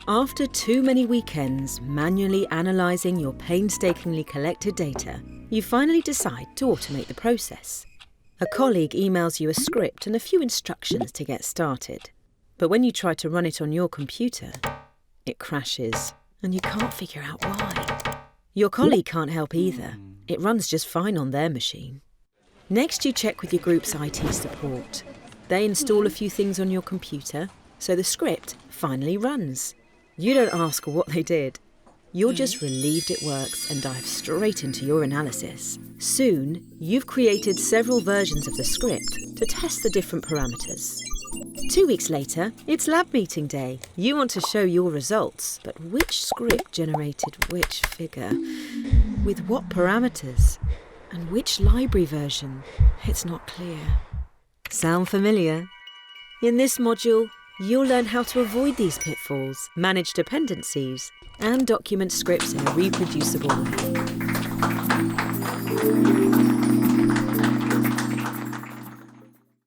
After too many weekends manually analysing your painstakingly collected data, you finally decide to automate the process. A colleague emails you a script and a few instructions to get started. But when you try to run it on your computer, it crashes, and you can't figure out why. Your colleague can't help either. It runs just fine on their machine. Next, you check with your group's IT support. They install a few things on your computer, so the script finally runs. You don't ask what they did. You're just relieved it works and dive straight into your analysis. Soon, you've created several versions of the script to test the different parameters. 2 weeks later, it's lab meeting day. You want to show your results, but which script generated which figure? With what parameters? And which library version? It's not clear. Sound familiar? In this module, you'll learn how to avoid these pitfalls, manage dependencies, and document scripts in a reproducible way.